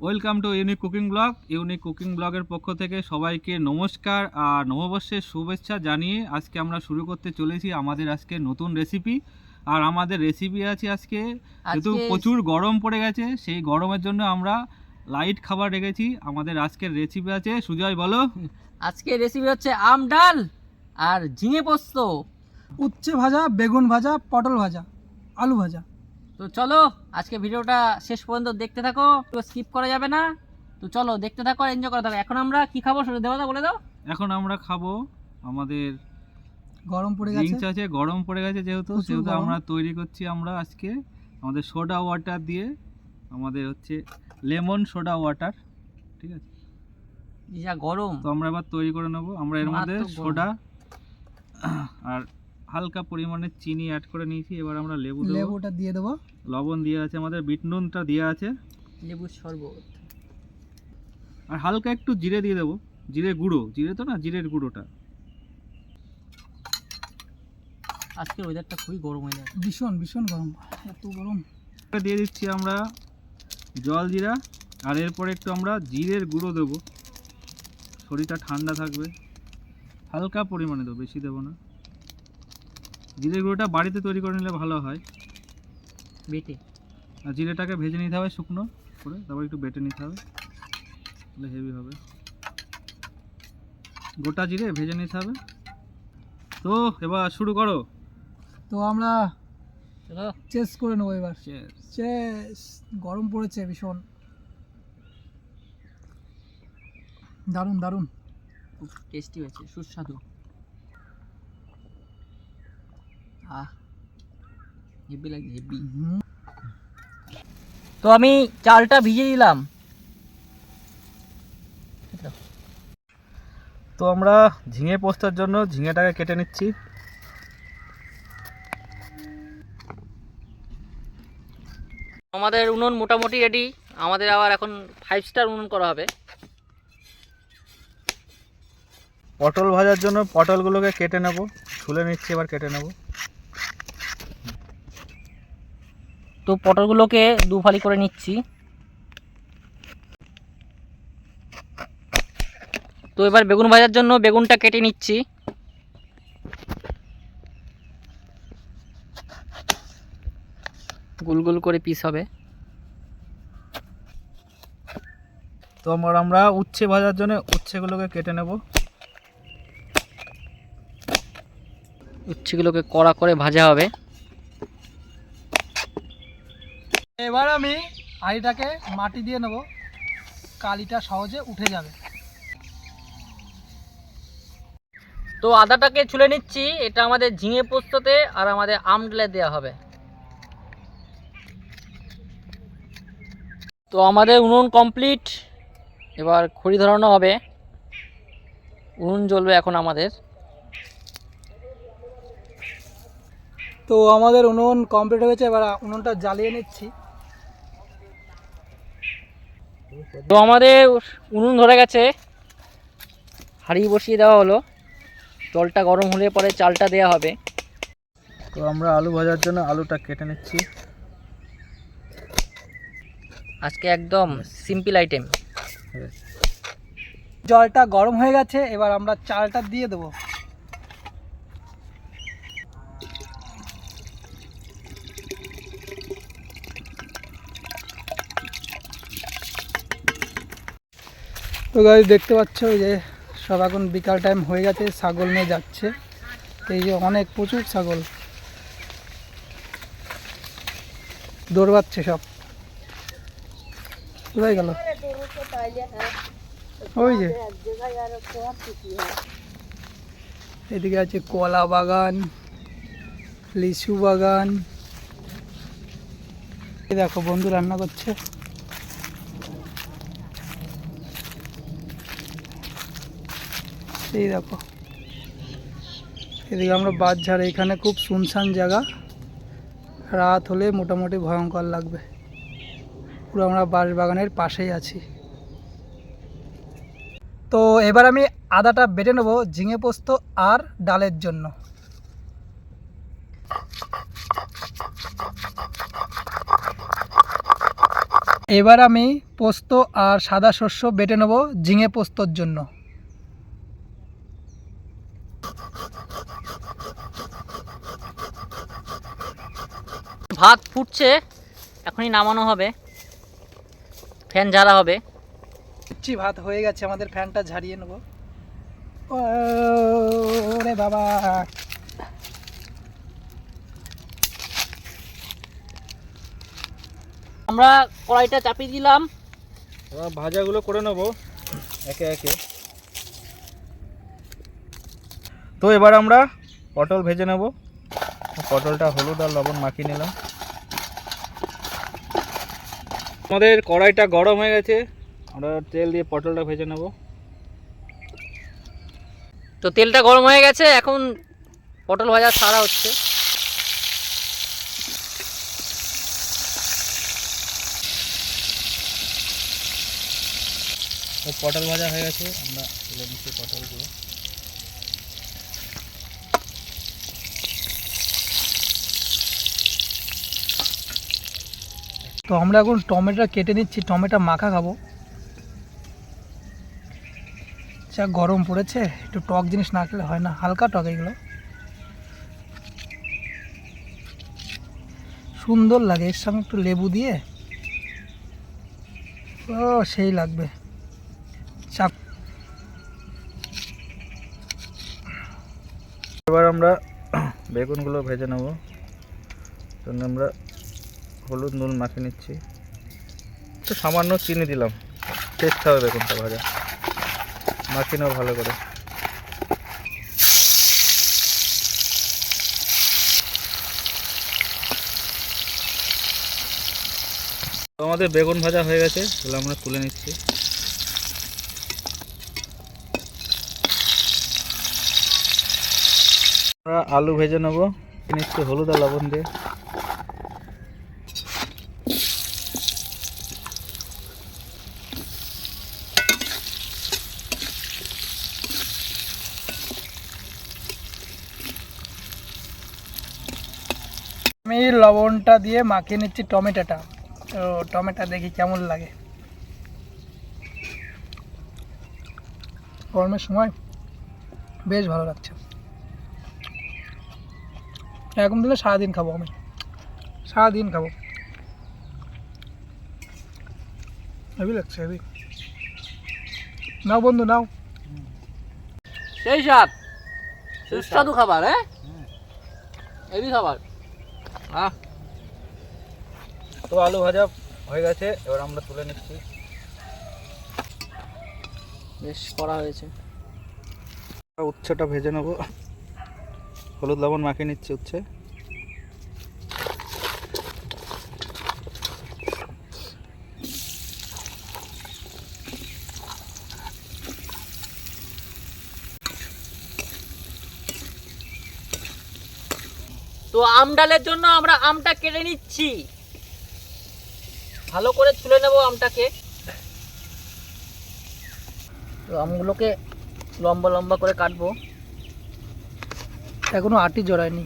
Welcome to unique cooking blog. Unique cooking ব্লগের পক্ষ থেকে সবাইকে নমস্কার আর নববর্ষের শুভেচ্ছা জানিয়ে আজকে আমরা শুরু করতে চলেছি আমাদের আজকে নতুন রেসিপি। আর আমাদের রেসিপি আছে আজকে যেহেতু প্রচুর গরম পড়ে গেছে, সেই গরমের জন্য আমরা লাইট খাবার রেখেছি। আমাদের আজকের রেসিপি আছে, সুজয় বলো। আজকের রেসিপি হচ্ছে আম ডাল আর ঝিঙে পোস্ত, উচ্ছে ভাজা, বেগুন ভাজা, পটল ভাজা, আলু ভাজা। তো চলো আজকে ভিডিওটা শেষ পর্যন্ত দেখতে থাকো, স্কিপ করা যাবে না। তো চলো দেখতে থাকো আর এনজয় করতে থাকো। এখন আমরা কি খাবো সেটা দেওয়া বলে দাও। এখন আমরা খাবো, আমাদের গরম পড়ে গেছে, ড্রিঙ্কস আছে, গরম পড়ে গেছে যেহেতু গরম। আমরা তৈরি করছি আমরা আজকে আমাদের সোডা ওয়াটার দিয়ে, আমাদের হচ্ছে লেমন সোডা ওয়াটার, ঠিক আছে? যা গরম, তো আমরা এবার তৈরি করে নেব। আমরা এর মধ্যে মারাত্মক গরম। সোডা আর হালকা পরিমাণে চিনি অ্যাড করে নিয়েছি। এবার আমরা লেবুটা দিয়ে দেবো, লবণ দিয়ে আছে, আমাদের বিট নুনটা দেওয়া আছে, লেবুর শরবত, আর হালকা একটু জিরে দিয়ে দেবো, জিরে গুঁড়ো, জিরে তো না, জিরের গুঁড়োটা। আজকের ওয়েদারটা খুবই গরম হয়ে যাচ্ছে, ভীষণ ভীষণ গরম, এত গরম। দিয়ে দিচ্ছি আমরা জল জিরা, আর এরপরে একটু আমরা জিরের গুঁড়ো দেবো, শরীরটা ঠান্ডা থাকবে। হালকা পরিমাণে দেবো, বেশি দেবো না। জিরের গুঁড়োটা বাড়িতে তৈরি করে নিলে ভালো হয় বেটে। আর জিরেটাকে ভেজে নিতে হবে শুকনো করে, তারপর একটু বেটে নিতে হবে, তাহলে হেভি হবে। গোটা জিরে ভেজে নিতে হবে। তো এবার শুরু করো। তো আমরা চলো চেস করে নেবো এবার। Cheers. চেস। গরম পড়েছে ভীষণ, দারুণ দারুণ। খুব টেস্টি হয়েছে, সুস্বাদু। হেভি লাগে, হেভি। তো আমি চালটা ভিজিয়ে দিলাম। তো আমরা ঝিঙে পোস্তার জন্য ঝিঙেটাকে কেটে নিচ্ছি। আমাদের উনুন মোটামুটি রেডি। আমাদের আবার এখন 5 স্টার উনুন করা হবে। পটল ভাজার জন্য পটলগুলোকে কেটে নেব, ছুলে নিচ্ছি, এবার কেটে নেব। তো পটলগুলোকে দু ফালি করে নিচ্ছি। তো এবার বেগুন ভাজার জন্য বেগুনটা কেটে নিচ্ছি। গোল গোল করে পিস হবে। তো আমরা উচ্ছে ভাজার জন্য উচ্ছেগুলোকে কেটে নেব। উচ্ছেগুলোকে কড়া করে ভাজা হবে। এবার আমি হাঁড়িটাকে মাটি দিয়ে নেব, কালিটা সহজে উঠে যাবে। তো আদাটাকে ছুলে নিচ্ছি, এটা আমাদের ঝিঙে পোস্ততে আর আমাদের আম ডালে দেওয়া হবে। তো আমাদের উনুন কমপ্লিট, এবার খড়ি ধরানো হবে। উনুন জ্বলবে এখন আমাদের। তো আমাদের উনুন কমপ্লিট হয়েছে, এবার উনুনটা জ্বালিয়ে নিচ্ছি। তো আমাদের উনুন ধরে গেছে, হাঁড়ি বসিয়ে দেওয়া হলো। জলটা গরম হলে পরে চালটা দেওয়া হবে। তো আমরা আলু ভাজার জন্য আলুটা কেটে নিচ্ছি। আজকে একদম সিম্পল আইটেম। জলটা গরম হয়ে গেছে, এবার আমরা চালটা দিয়ে দেবো। তো গাইস দেখতে পাচ্ছ যে সব এখন বিকাল টাইম হয়ে গেছে, ছাগল নিয়ে যাচ্ছে। এই যে অনেক প্রচুর ছাগল দৌড়াচ্ছে, সব কোথায় গেল? ওই যে এদিকে আছে কলা বাগান, লিচু বাগান। এই দেখো বন্ধু রান্না করছে। এই দেখো এদিকে আমরা বাঁশঝাড়, এখানে খুব শুনশান জায়গা, রাত হলে মোটামুটি ভয়ঙ্কর লাগবে। পুরো আমরা বাঁশ বাগানের পাশেই আছি। তো এবার আমি আদাটা বেটে নেব ঝিঙে পোস্ত আর ডালের জন্য। এবার আমি পোস্ত আর সাদা শস্য বেটে নেব ঝিঙে পোস্তর জন্য। ভাত ফুটছে, এখনই নামানো হবে, ফ্যান ঝাড়া হবে। ভাত হয়ে গেছে, আমাদের ফ্যানটা ঝাড়িয়ে নেব। ওরে বাবা, আমরা কড়াইটা চাপিয়ে দিলাম। এবার ভাজাগুলো করে নেব একে একে। তো এবার আমরা পটল ভেজে নেব। পটলটা হলুদ আর লবণ মাখিয়ে নিলাম। আমাদের কড়াইটা গরম হয়ে গেছে, আমরা তেল দিয়ে পটলটা ভেজে নেব। তো তেলটা গরম হয়ে গেছে, এখন পটল ভাজা ছাড়া হচ্ছে। তো পটল ভাজা হয়ে গেছে, আমরা তুলে নিচ্ছি পটলগুলো। তো আমরা এখন টমেটো কেটে নিচ্ছি, টমেটো মাখা খাবো। যা গরম পড়েছে, একটু টক জিনিস না খেলে হয় না, হালকা টক এগুলো সুন্দর লাগে। এর সঙ্গে একটু লেবু দিয়ে ও সেই লাগবে। এবার আমরা বেগুনগুলো ভেজে নেব। জন্য আমরা হলুদ নুন মাখিয়ে নিচ্ছি, একটু সামান্য চিনি দিলাম, টেস্ট হবে বেগুনটা ভাজা। মাখিয়ে নেব ভালো করে। তো আমাদের বেগুন ভাজা হয়ে গেছে, এগুলো আমরা তুলে নিচ্ছি। আমরা আলু ভেজে নেব, নিচ্ছি হলুদ আর লবণ দিয়ে। আমি লবণটা দিয়ে মাখিয়ে নিচ্ছি টমেটোটা। তো টমেটো দেখি কেমন লাগে। গরমের সময় বেশ ভালো লাগছে। এরকম দিলে সারাদিন খাবো, আমি সারাদিন খাবো। হেভি লাগছে, হেভি। নাও বন্ধু নাও। সেই স্বাদ, সুস্বাদু খাবার। হ্যাঁ, এই খাবার। তো আলু ভাজা হয়ে গেছে, এবার আমরা তুলে নিচ্ছি। বেশ করা হয়েছে। উচ্ছেটা ভেজে নেব, হলুদ লবণ মাখিয়ে নিচ্ছি উচ্ছে। তো আম ডালের জন্য আমরা আমটা কেটে নিচ্ছি, ভালো করে ছুলে নেব আমটাকে। তো আমগুলোকে লম্বা লম্বা করে কাটবো। এখনো আটি জড়ায়নি।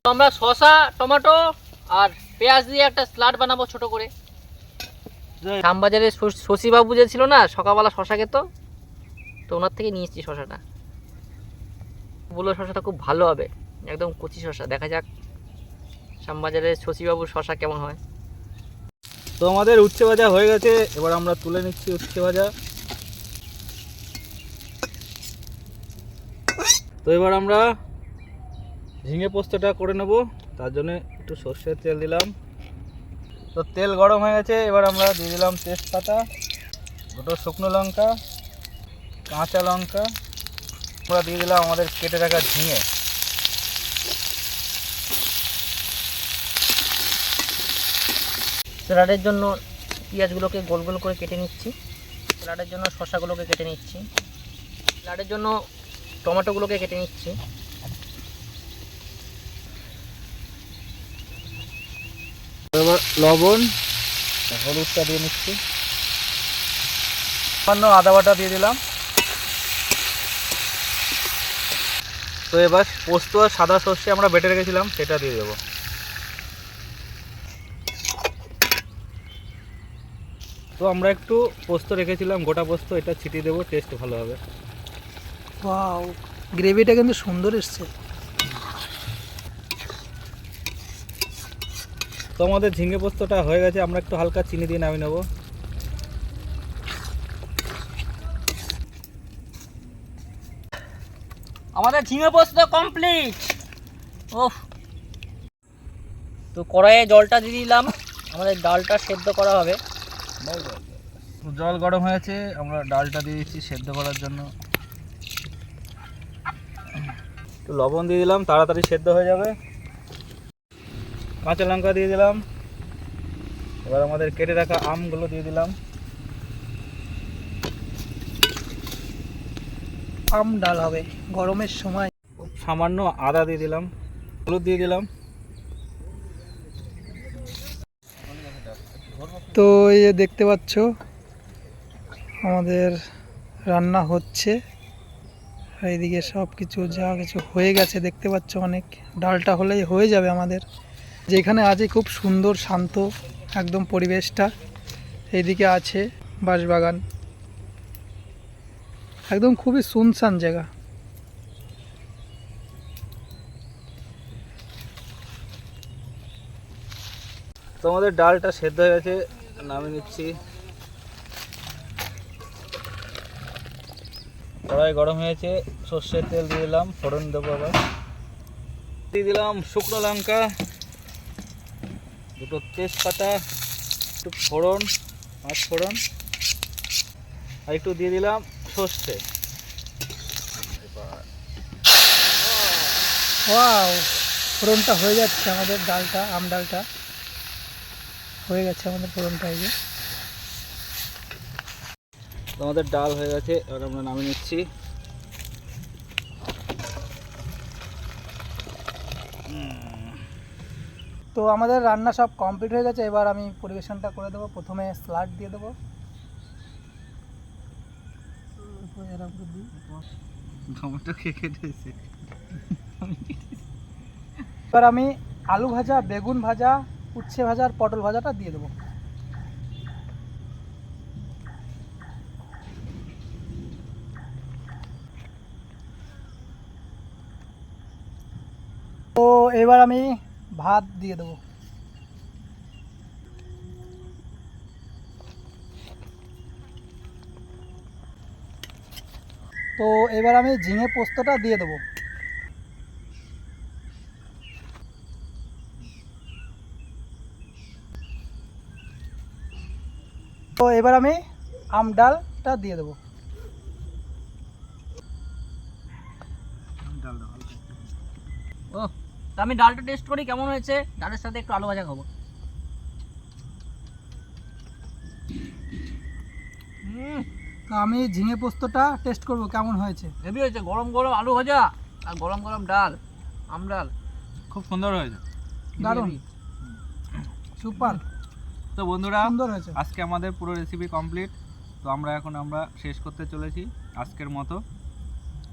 তো আমরা শসা, টমেটো আর পেঁয়াজ দিয়ে একটা স্যালাড বানাবো ছোট করে। শ্যামবাজারে শশীবাবু যে ছিল না, সকালবেলা শসা খেত, তো ওনার থেকে নিয়েছি শসাটা। বললো শসাটা খুব ভালো হবে, একদম কচি শসা। দেখা যাক শ্যামবাজারের শশীবাবুর শসা কেমন হয়। তো আমাদের উচ্ছে ভাজা হয়ে গেছে, এবার আমরা তুলে নিচ্ছি উচ্ছে ভাজা। তো এবার আমরা ঝিঙে পোস্তটা করে নেব, তার জন্য একটু সর্ষের তেল দিলাম। তো তেল গরম হয়ে গেছে, এবার আমরা দিয়ে দিলাম তেজপাতা, দুটো শুকনো লঙ্কা, কাঁচা লঙ্কা, আমরা দিয়ে দিলাম আমাদের কেটে রাখা ঝিঙে। স্যালাডের জন্য পেঁয়াজগুলোকে গোল গোল করে কেটে নিচ্ছি, স্যালাডের জন্য শসাগুলোকে কেটে নিচ্ছি, স্যালাডের জন্য টমেটোগুলোকে কেটে নিচ্ছি। এবার লবণ হলুদটা দিয়ে নিচ্ছি, সামান্য আদা বাটা দিয়ে দিলাম। তো এবার পোস্ত আর সাদা সর্ষে আমরা বেটে রেখেছিলাম, সেটা দিয়ে দেবো। তো আমরা একটু পোস্ত রেখেছিলাম, গোটা পোস্ত, এটা ছিটিয়ে দেবো, টেস্ট ভালো হবে। ওয়াও, গ্রেভিটা কিন্তু সুন্দর এসছে। তো আমাদের ঝিঙে পোস্তটা হয়ে গেছে, আমরা একটু হালকা চিনি দিয়ে নামিয়ে নেবো। আমাদের ঝিঙে পোস্ত কমপ্লিট। ওহ, তো কড়াইয়ে জলটা দিয়ে দিলাম, আমাদের ডালটা সেদ্ধ করা হবে। জল গরম হয়েছে, আমরা ডালটা দিয়েছি সেদ্ধ করার জন্য। একটু লবণ দিয়ে দিলাম, তাড়াতাড়ি সেদ্ধ হয়ে যাবে। কাঁচা লঙ্কা দিয়ে দিলাম। এবার আমাদের কেটে রাখা আমগুলো দিয়ে দিলাম। আম ডাল হবে গরমের সময়। সামান্য আদা দিয়ে দিলাম, হলুদ দিয়ে দিলাম। তো এই যে দেখতে পাচ্ছ আমাদের রান্না হচ্ছে, আর এইদিকে সব কিছু যা কিছু হয়ে গেছে দেখতে পাচ্ছ, অনেক। ডালটা হলেই হয়ে যাবে আমাদের। যেখানে আছে খুব সুন্দর শান্ত একদম পরিবেশটা। এইদিকে আছে বাঁশবাগান, একদম খুবই শুনশান জায়গা। তো আমাদের ডালটা সেদ্ধ হয়ে গেছে, নামিয়ে নিচ্ছি। কড়াই গরম হয়েছে, সর্ষের তেল দিয়ে দিলাম, ফোড়ন দেবো। আবার দিয়ে দিলাম শুকনো লঙ্কা, দুটো তেজপাতা, একটু ফোড়ন, 5 ফোড়ন, আর একটু দিয়ে দিলাম সর্ষে। ওয়াও, ফোড়নটা হয়ে যাচ্ছে আমাদের, ডালটা, আম ডালটা হয়ে গেছে আমাদের ফোড়নটা। এই যে তো আমাদের ডাল হয়ে গেছে, এবার আমরা নামিয়ে নিচ্ছি। তো আমাদের রান্না সব কমপ্লিট হয়ে গেছে, এবার আমি পরিবেশনটা করে দেবো। প্রথমে স্যালাড দিয়ে দেবো। টমেটো কে কেটেছে? এবার আমি আলু ভাজা, বেগুন ভাজা, উচ্ছে ভাজা আর পটল ভাজাটা দিয়ে দেবো। তো এবার আমি ভাত দিয়ে দেবো। তো এবার আমি ঝিঙে পোস্তটা দিয়ে দেবো। তো এবার আমি আম ডালটা দিয়ে দেবো। ও, তো আমি ডালটা টেস্ট করি কেমন হয়েছে। ডালের সাথে একটু আলু ভাজা খাবো। তো আমি ঝিঙে পোস্তটা টেস্ট করব কেমন হয়েছে। হেভি হয়েছে, গরম গরম আলু ভাজা আর গরম গরম ডাল, আম ডাল, খুব সুন্দর হয়েছে, দারুণ, সুপার। তো বন্ধুরা, সুন্দর হয়েছে। আজকে আমাদের পুরো রেসিপি কমপ্লিট। তো আমরা শেষ করতে চলেছি আজকের মতো।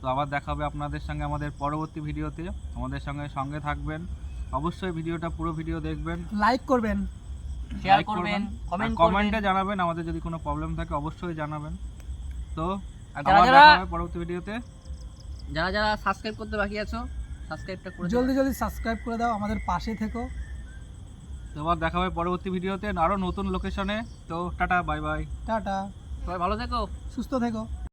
তো আবার দেখা হবে আপনাদের সঙ্গে আমাদের পরবর্তী ভিডিওতে। আমাদের সঙ্গে থাকবেন, অবশ্যই ভিডিওটা পুরো ভিডিও দেখবেন, লাইক করবেন, শেয়ার লাইক করবেন, কমেন্ট কমেন্টে করবেন। জানাবেন, আমাদের যদি কোনো প্রবলেম থাকে অবশ্যই জানাবেন। তো আর আবার যারা দেখা হবে পরবর্তী ভিডিওতে। যারা সাবস্ক্রাইব করতে বাকি আছো, সাবস্ক্রাইবটা করে দাও। জলদি জলদি সাবস্ক্রাইব করে দাও, আমাদের পাশে থেকো। তো আবার দেখা হবে পরবর্তী ভিডিওতে আরও নতুন লোকেশনে। তো টাটা, বাই বাই। টাটা, সবাই ভালো থেকো, সুস্থ থেকো।